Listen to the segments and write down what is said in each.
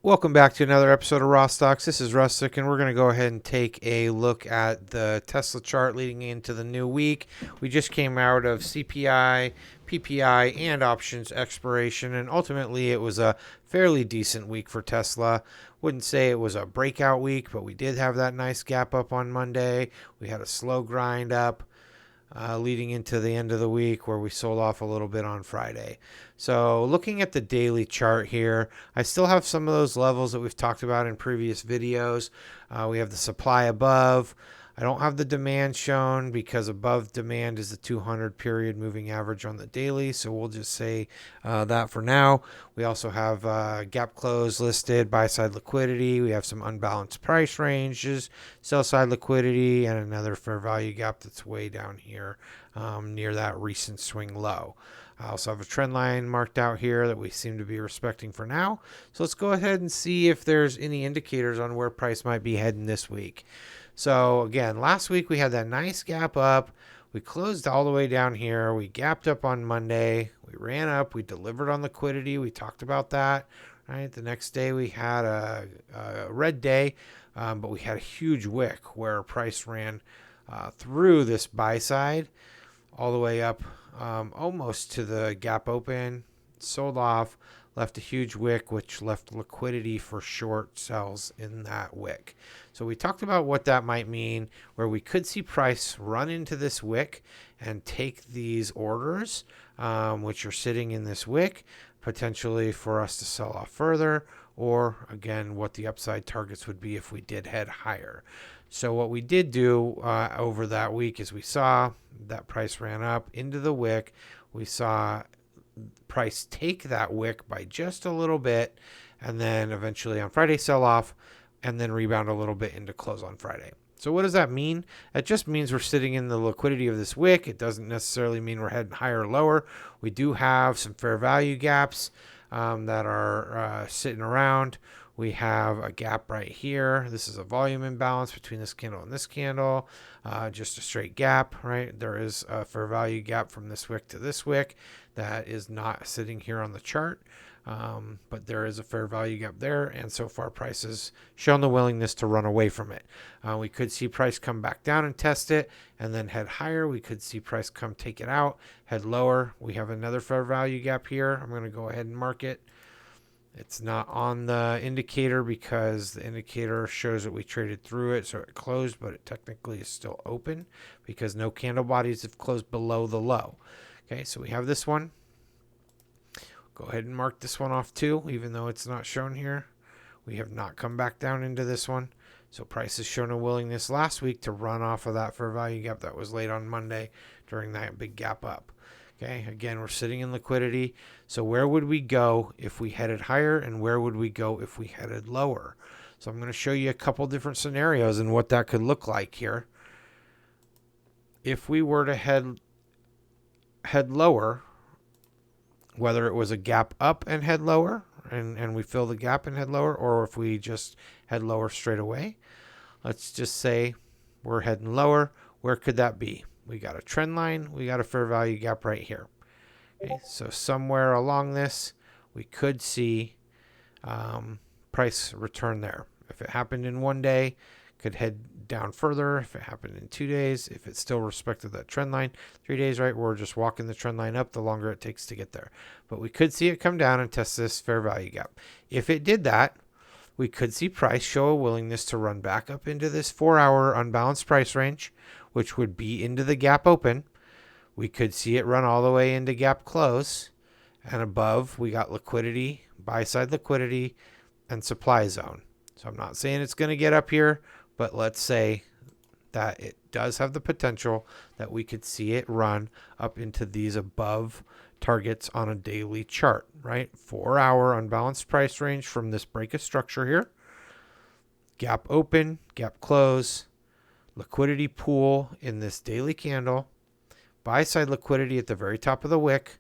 Welcome back to another episode of Raw Stocks. This is Rustic, and we're going to go ahead and take a look at the Tesla chart leading into the new week. We just came out of CPI, PPI, and options expiration, and ultimately it was a fairly decent week for Tesla. Wouldn't say it was a breakout week, but we did have that nice gap up on Monday. We had a slow grind up leading into the end of the week where we sold off a little bit on Friday. So looking at the daily chart here, I still have some of those levels that we've talked about in previous videos. We have the supply above. I don't have the demand shown because above demand is the 200 period moving average on the daily. So we'll just say that for now. We also have gap close listed, buy side liquidity. We have some unbalanced price ranges, sell side liquidity, and another fair value gap that's way down here near that recent swing low. I also have a trend line marked out here that we seem to be respecting for now. So let's go ahead and see if there's any indicators on where price might be heading this week. So again, last week we had that nice gap up. We closed all the way down here. We gapped up on Monday. We ran up. We delivered on liquidity. We talked about that. Right. The next day we had a red day, but we had a huge wick where price ran through this buy side all the way up almost to the gap open, sold off, left a huge wick, which left liquidity for short sells in that wick. So we talked about what that might mean, where we could see price run into this wick and take these orders, which are sitting in this wick, potentially for us to sell off further, or again, what the upside targets would be if we did head higher. So what we did do over that week is we saw that price ran up into the wick. We saw price take that wick by just a little bit, and then eventually on Friday sell off, and then rebound a little bit into close on Friday. So what does that mean? It just means we're sitting in the liquidity of this wick. It doesn't necessarily mean we're heading higher or lower. We do have some fair value gaps that are sitting around. We have a gap right here. This is a volume imbalance between this candle and this candle. Just a straight gap, right? There is a fair value gap from this wick to this wick that is not sitting here on the chart. But there is a fair value gap there, and so far price has shown the willingness to run away from it. We could see price come back down and test it and then head higher. We could see price come take it out, head lower. We have another fair value gap here. I'm going to go ahead and mark it. It's not on the indicator because the indicator shows that we traded through it, so it closed, but it technically is still open because no candle bodies have closed below the low. Okay, so we have this one. Go ahead and mark this one off too, even though it's not shown here. We have not come back down into this one. So price has shown a willingness last week to run off of that fair value gap that was late on Monday during that big gap up. Okay, again, we're sitting in liquidity. So where would we go if we headed higher, and where would we go if we headed lower? So I'm going to show you a couple different scenarios and what that could look like here. If we were to head lower, whether it was a gap up and head lower, and we fill the gap and head lower, or if we just head lower straight away. Let's just say we're heading lower. Where could that be? We got a trend line. We got a fair value gap right here. Okay, so somewhere along this, we could see price return there. If it happened in one day, could head down further. If it happened in 2 days, if it still respected that trend line, 3 days, right, we're just walking the trend line up the longer it takes to get there. But we could see it come down and test this fair value gap. If it did that, we could see price show a willingness to run back up into this 4-hour unbalanced price range, which would be into the gap open. We could see it run all the way into gap close, and above we got liquidity, buy side liquidity, and supply zone. So I'm not saying it's going to get up here, but let's say that it does have the potential that we could see it run up into these above targets on a daily chart, right? 4-hour unbalanced price range from this break of structure here. Gap open, gap close, liquidity pool in this daily candle, buy side liquidity at the very top of the wick,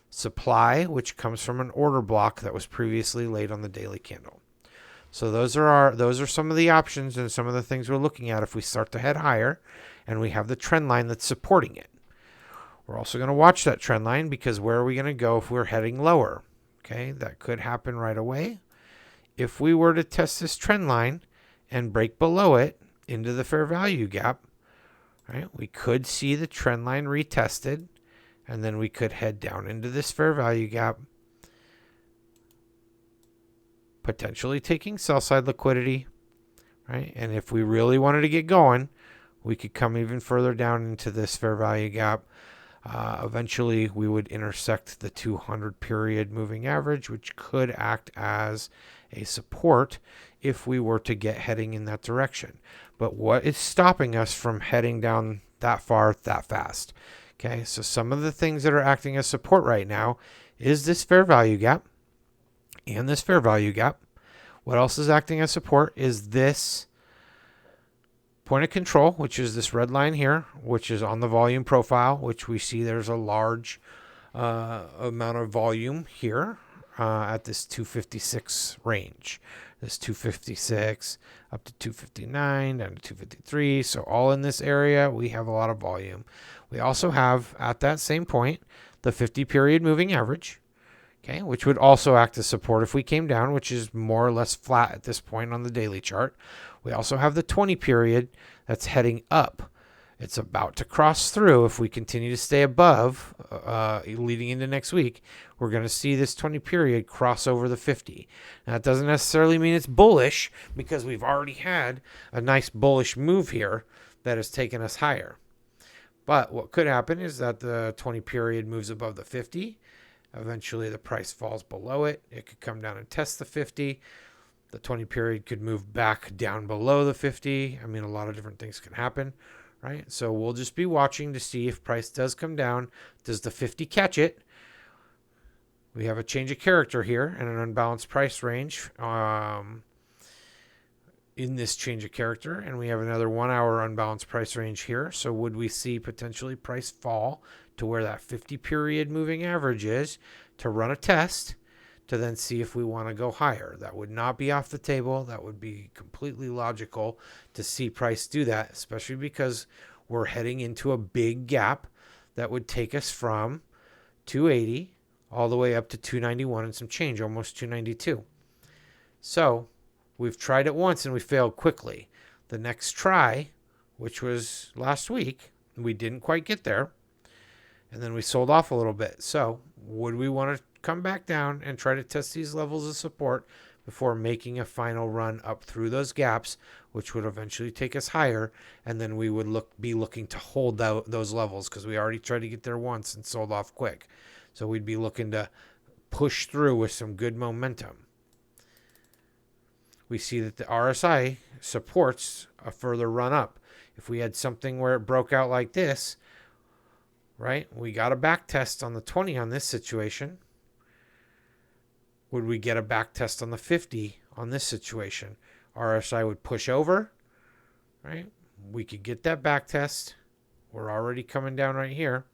supply, which comes from an order block that was previously laid on the daily candle. So those are some of the options and some of the things we're looking at if we start to head higher and we have the trend line that's supporting it. We're also going to watch that trend line because where are we going to go if we're heading lower? Okay, that could happen right away. if we were to test this trend line and break below it into the fair value gap, right, we could see the trend line retested, and then we could head down into this fair value gap, potentially taking sell side liquidity, right? And if we really wanted to get going, we could come even further down into this fair value gap. Eventually, we would intersect the 200 period moving average, which could act as a support if we were to get heading in that direction. But what is stopping us from heading down that far that fast? Okay, so some of the things that are acting as support right now is this fair value gap and this fair value gap. What else is acting as support is this point of control, which is this red line here, which is on the volume profile, which we see there's a large amount of volume here at this 256 range. This 256 up to 259, down to 253. So all in this area, we have a lot of volume. We also have, at that same point, the 50 period moving average, okay, which would also act as support if we came down, which is more or less flat at this point on the daily chart. We also have the 20 period that's heading up. It's about to cross through. If we continue to stay above leading into next week, we're going to see this 20 period cross over the 50. Now, that doesn't necessarily mean it's bullish, because we've already had a nice bullish move here that has taken us higher. But what could happen is that the 20 period moves above the 50. Eventually, the price falls below it. It could come down and test the 50. The 20 period could move back down below the 50. I mean, a lot of different things can happen, right? So we'll just be watching to see if price does come down. Does the 50 catch it? We have a change of character here and an unbalanced price range in this change of character. And we have another 1 hour unbalanced price range here. So would we see potentially price fall to where that 50 period moving average is to run a test to then see if we want to go higher? That would not be off the table. That would be completely logical to see price do that, especially because we're heading into a big gap that would take us from 280 all the way up to 291 and some change, almost 292. So we've tried it once and we failed quickly. The next try, which was last week, we didn't quite get there. And then we sold off a little bit. So would we want to come back down and try to test these levels of support before making a final run up through those gaps, which would eventually take us higher? And then we would be looking to hold out those levels, because we already tried to get there once and sold off quick. So we'd be looking to push through with some good momentum. We see that the RSI supports a further run up. If we had something where it broke out like this, right, we got a back test on the 20 on this situation. Would we get a back test on the 50 on this situation? RSI would push over, right? We could get that back test. We're already coming down right here,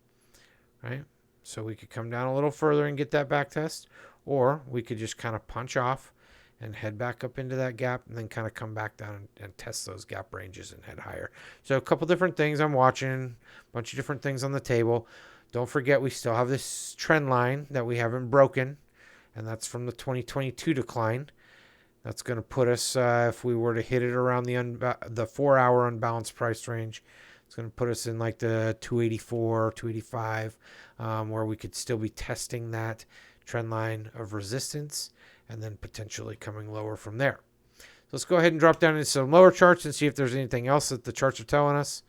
right? So we could come down a little further and get that back test, or we could just kind of punch off and head back up into that gap and then kind of come back down and test those gap ranges and head higher. So a couple different things I'm watching, a bunch of different things on the table. Don't forget, we still have this trend line that we haven't broken, and that's from the 2022 decline. That's going to put us, if we were to hit it around the 4 hour unbalanced price range, it's going to put us in like the 284, 285, where we could still be testing that trend line of resistance and then potentially coming lower from there. So let's go ahead and drop down into some lower charts and see if there's anything else that the charts are telling us.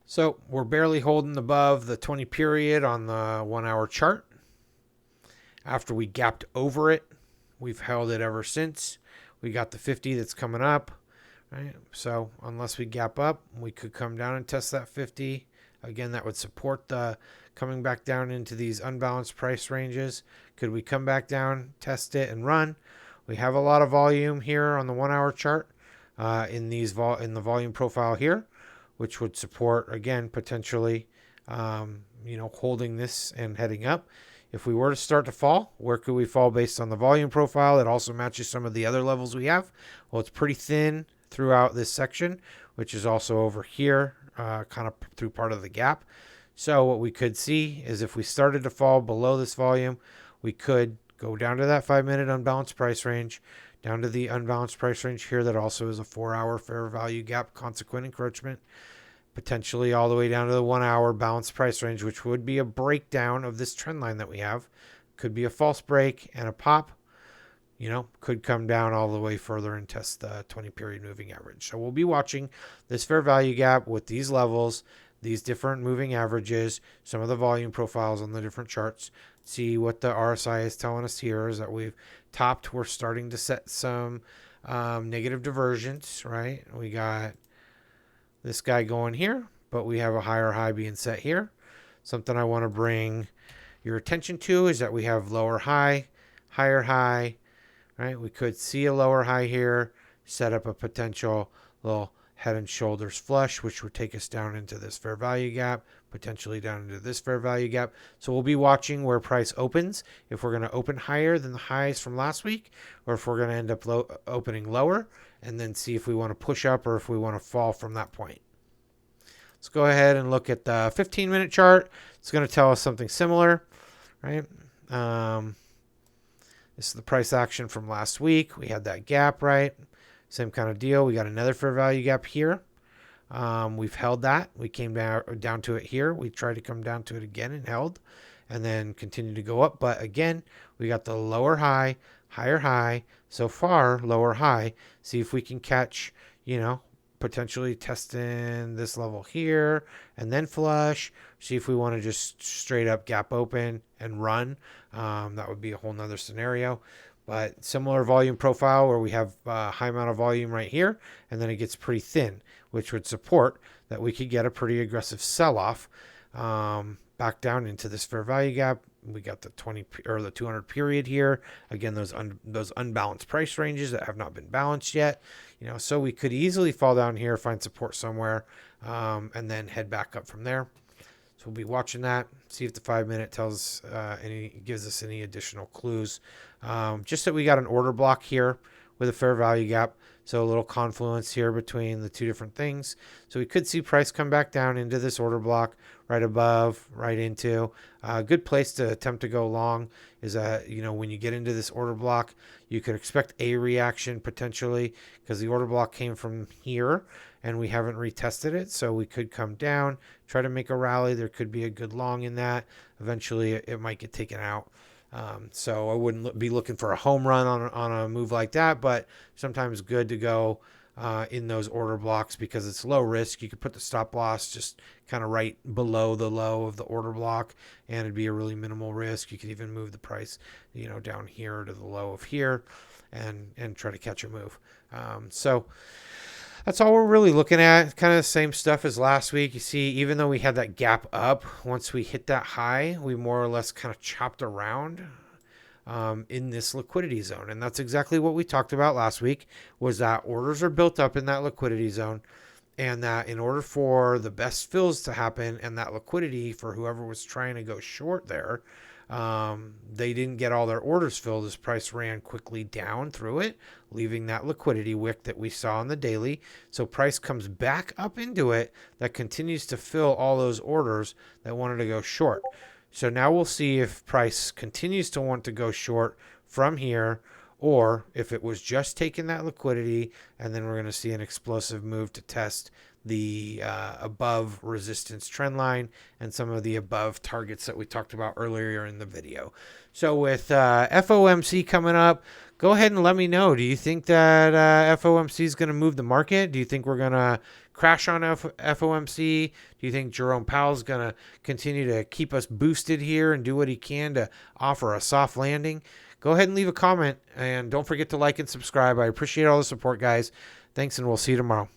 So we're barely holding above the 20 period on the 1 hour chart. After we gapped over it, we've held it ever since. We got the 50 that's coming up, right? So unless we gap up, we could come down and test that 50. Again, that would support the coming back down into these unbalanced price ranges. Could we come back down, test it, and run? We have a lot of volume here on the 1 hour chart in the volume profile here, which would support, again, potentially, holding this and heading up. If we were to start to fall, where could we fall based on the volume profile? It also matches some of the other levels we have. Well, it's pretty thin throughout this section, which is also over here, kind of through part of the gap. So what we could see is if we started to fall below this volume, we could go down to that 5-minute unbalanced price range, down to the unbalanced price range here that also is a 4-hour fair value gap consequent encroachment, potentially all the way down to the 1-hour balanced price range, which would be a breakdown of this trend line that we have. Could be a false break and a pop, could come down all the way further and test the 20-period moving average. So we'll be watching this fair value gap with these levels, these different moving averages, some of the volume profiles on the different charts. See what the RSI is telling us here is that we've topped. We're starting to set some negative divergence, right? We got this guy going here, but we have a higher high being set here. Something I want to bring your attention to is that we have lower high, higher high, right? We could see a lower high here, set up a potential little head and shoulders flush, which would take us down into this fair value gap, potentially down into this fair value gap. So we'll be watching where price opens, if we're going to open higher than the highs from last week, or if we're going to end up opening lower, and then see if we want to push up or if we want to fall from that point. Let's go ahead and look at the 15-minute chart. It's going to tell us something similar, right? This is the price action from last week. We had that gap, right? Same kind of deal. We got another fair value gap here. We've held that. We came down to it here. We tried to come down to it again and held, and then continued to go up. But again, we got the lower high, higher high. So far, lower high. See if we can catch, potentially testing this level here and then flush. See if we want to just straight up gap open and run. That would be a whole nother scenario. But similar volume profile where we have a high amount of volume right here, and then it gets pretty thin, which would support that we could get a pretty aggressive sell-off back down into this fair value gap. We got the 20 or the 200 period here. Again, those unbalanced price ranges that have not been balanced yet. So we could easily fall down here, find support somewhere, and then head back up from there. So we'll be watching that, see if the 5-minute gives us any additional clues. Just that we got an order block here with a fair value gap. So a little confluence here between the two different things. So we could see price come back down into this order block right above, right into. A good place to attempt to go long is that, when you get into this order block, you could expect a reaction potentially because the order block came from here and we haven't retested it. So we could come down, try to make a rally. There could be a good long in that. Eventually it might get taken out. So I wouldn't be looking for a home run on a move like that, but sometimes good to go in those order blocks because it's low risk. You could put the stop loss just kind of right below the low of the order block, and it'd be a really minimal risk. You could even move the price, down here to the low of here and try to catch a move. So that's all we're really looking at. Kind of the same stuff as last week. You see, even though we had that gap up, once we hit that high, we more or less kind of chopped around in this liquidity zone. And that's exactly what we talked about last week, was that orders are built up in that liquidity zone, and that in order for the best fills to happen and that liquidity for whoever was trying to go short there, they didn't get all their orders filled as price ran quickly down through it, leaving that liquidity wick that we saw on the daily. So price comes back up into it, that continues to fill all those orders that wanted to go short. So now we'll see if price continues to want to go short from here, or if it was just taking that liquidity, and then we're going to see an explosive move to test the above resistance trend line and some of the above targets that we talked about earlier in the video. So with FOMC coming up, go ahead and let me know. Do you think that FOMC is going to move the market? Do you think we're going to crash on FOMC? Do you think Jerome Powell is going to continue to keep us boosted here and do what he can to offer a soft landing? Go ahead and leave a comment, and don't forget to like and subscribe. I appreciate all the support, guys. Thanks, and we'll see you tomorrow.